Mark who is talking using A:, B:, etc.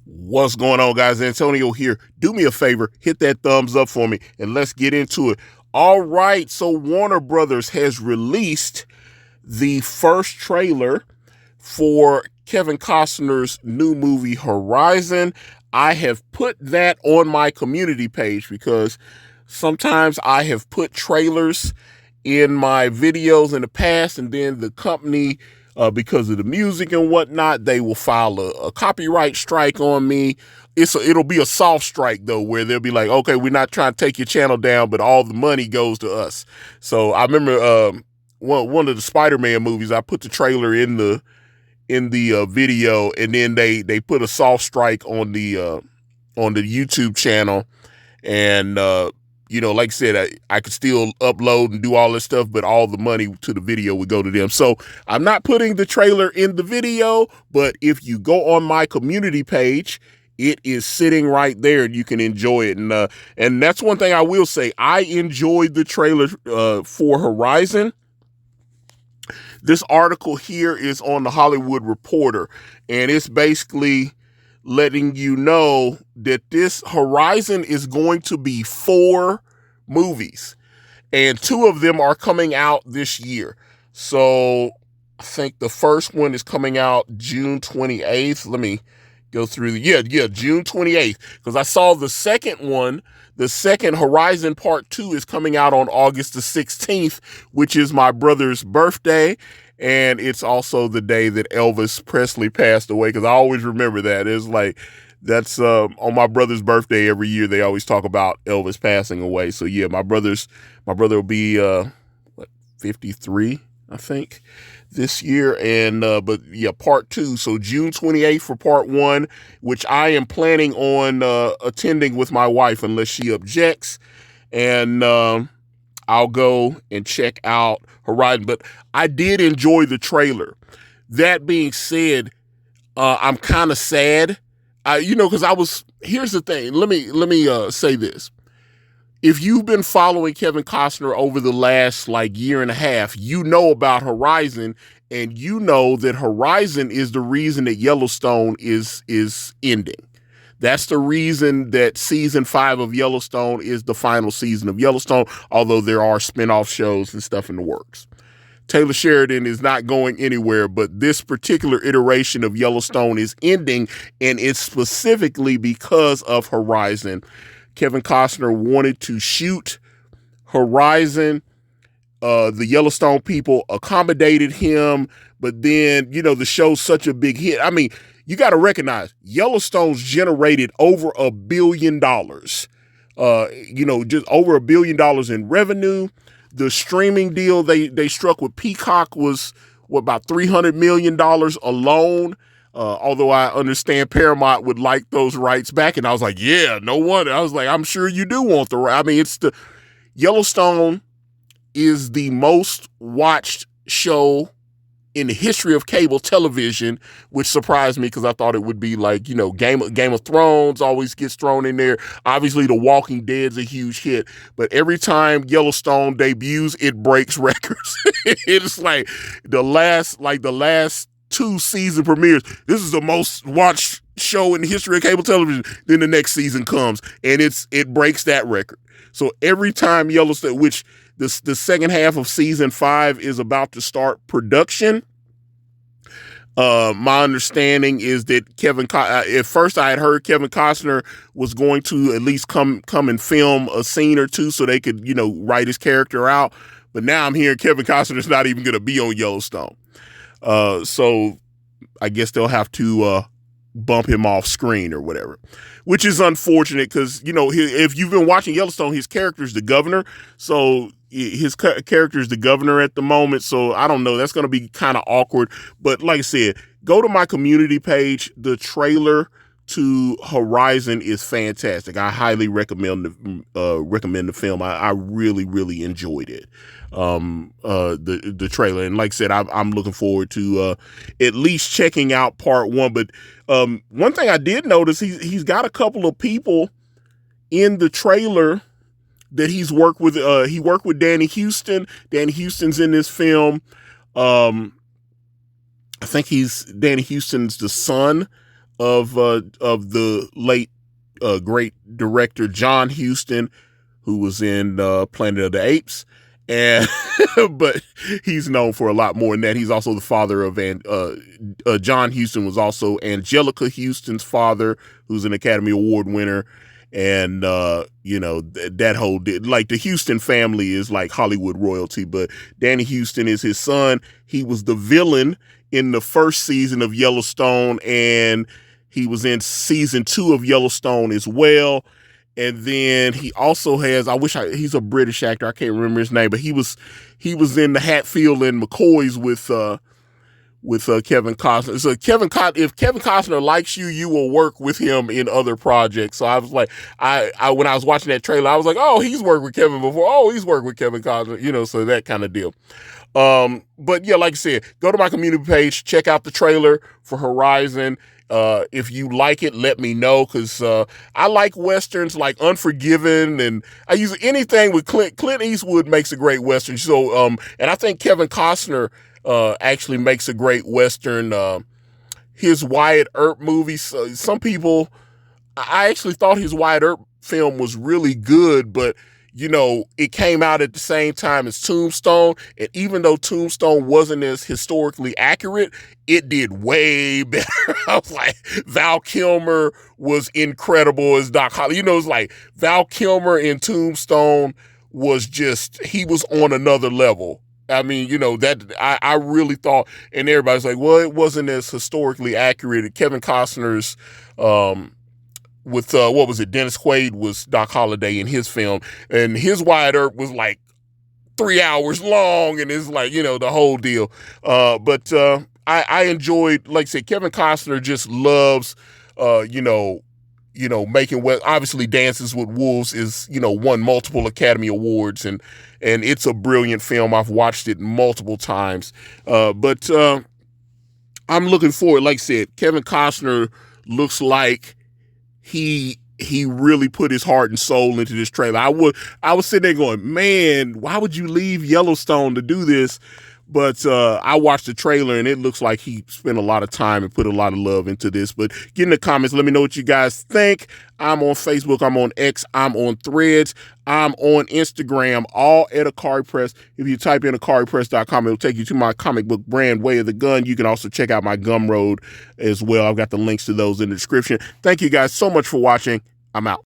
A: What's going on, guys? Antonio here. Do me a favor, hit that thumbs up for me, and let's get into it. All right, so Warner Brothers has released the first trailer for Kevin Costner's new movie, Horizon. I have put that on my community page because sometimes I have put trailers in my videos in the past, and then the company, because of the music and whatnot, they will file a copyright strike on me. It'll be a soft strike though, where they'll be like, okay, we're not trying to take your channel down, but all the money goes to us. So I remember one of the Spider-Man movies, I put the trailer in the video, and then they put a soft strike on the YouTube channel, and like I said, I could still upload and do all this stuff, but all the money to the video would go to them. So I'm not putting the trailer in the video, but if you go on my community page, it is sitting right there and you can enjoy it. And that's one thing I will say. I enjoyed the trailer for Horizon. This article here is on the Hollywood Reporter, and it's basically letting you know that this Horizon is going to be 4 movies, and 2 of them are coming out this year. So I think the first one is coming out June 28th. Let me go through June 28th, because I saw the second one. The second Horizon Part 2 is coming out on August the 16th, which is my brother's birthday. And it's also the day that Elvis Presley passed away, because I always remember that. It's like, that's on my brother's birthday every year. They always talk about Elvis passing away. So yeah, my brother will be 53, I think, this year. And but yeah, Part 2. So June 28th for Part 1, which I am planning on attending with my wife unless she objects. And I'll go and check out Horizon. But I did enjoy the trailer. That being said, I'm kind of sad. Because here's the thing. Let me say this. If you've been following Kevin Costner over the last year and a half, you know about Horizon, and you know that Horizon is the reason that Yellowstone is ending. That's the reason that season 5 of Yellowstone is the final season of Yellowstone, although there are spinoff shows and stuff in the works. Taylor Sheridan is not going anywhere, but this particular iteration of Yellowstone is ending, and it's specifically because of Horizon. Kevin Costner wanted to shoot Horizon. The Yellowstone people accommodated him, but then, the show's such a big hit. I mean, you got to recognize Yellowstone's generated over $1 billion. Just over $1 billion in revenue. The streaming deal they struck with Peacock was about $300 million alone. Although I understand Paramount would like those rights back, and I was like, yeah, no wonder. I was like, I'm sure you do want the right. I mean, Yellowstone is the most watched show in the history of cable television, which surprised me because I thought it would be Game of Thrones always gets thrown in there. Obviously, The Walking Dead's a huge hit, but every time Yellowstone debuts, it breaks records. It's like the last 2 season premieres. This is the most watched show in the history of cable television. Then the next season comes and it breaks that record. So every time Yellowstone, which the second half of season 5 is about to start production. My understanding is that at first I had heard Kevin Costner was going to at least come and film a scene or 2 so they could, write his character out. But now I'm hearing Kevin Costner's not even going to be on Yellowstone. So I guess they'll have to bump him off screen or whatever, which is unfortunate because, if you've been watching Yellowstone, his character's the governor. So his character is the governor at the moment. So I don't know. That's going to be kind of awkward. But like I said, go to my community page. The trailer to Horizon is fantastic. I highly recommend the film. I really, really enjoyed it. The trailer. And like I said, I'm looking forward to at least checking out Part 1. But one thing I did notice, he's got a couple of people in the trailer that he's worked with. He worked with Danny Huston. Danny Huston's in this film. I think Danny Huston's the son of the late great director John Huston, who was in Planet of the Apes, and but he's known for a lot more than that. He's also the father of John Huston was also Angelica Houston's father, who's an Academy Award winner. And that whole like the Houston family is like Hollywood royalty, but Danny Huston is his son. He was the villain in the first season of Yellowstone, and he was in season 2 of Yellowstone as well. And then he also has, he's a British actor. I can't remember his name, but he was in the Hatfield and McCoys with Kevin Costner. So if Kevin Costner likes you, you will work with him in other projects. So I was like, when I was watching that trailer, I was like, oh, he's worked with Kevin before. Oh, he's worked with Kevin Costner, so that kind of deal. But yeah, like I said, go to my community page, check out the trailer for Horizon. If you like it, let me know, because I like Westerns like Unforgiven, and I use anything with Clint Eastwood makes a great Western. So, and I think Kevin Costner actually makes a great Western. His Wyatt Earp movies, some people, I actually thought his Wyatt Earp film was really good, but it came out at the same time as Tombstone, and even though Tombstone wasn't as historically accurate, it did way better. I was like, Val Kilmer was incredible as Doc Holliday. It's like Val Kilmer in Tombstone was he was on another level. I mean, that I really thought, and everybody's like, well, it wasn't as historically accurate. Kevin Costner's, with what was it? Dennis Quaid was Doc Holliday in his film, and his Wyatt Earp was like 3 hours long, and it's like the whole deal. But I enjoyed, like I said, Kevin Costner just loves, making obviously Dances with Wolves is won multiple Academy Awards, and it's a brilliant film. I've watched it multiple times, but I'm looking forward. Like I said, Kevin Costner looks like he really put his heart and soul into this trailer. I was sitting there going, man, why would you leave Yellowstone to do this? But I watched the trailer, and it looks like he spent a lot of time and put a lot of love into this. But get in the comments. Let me know what you guys think. I'm on Facebook. I'm on X. I'm on Threads. I'm on Instagram, all at Ikari Press. If you type in IkariPress.com, it'll take you to my comic book brand, Way of the Gun. You can also check out my Gumroad as well. I've got the links to those in the description. Thank you guys so much for watching. I'm out.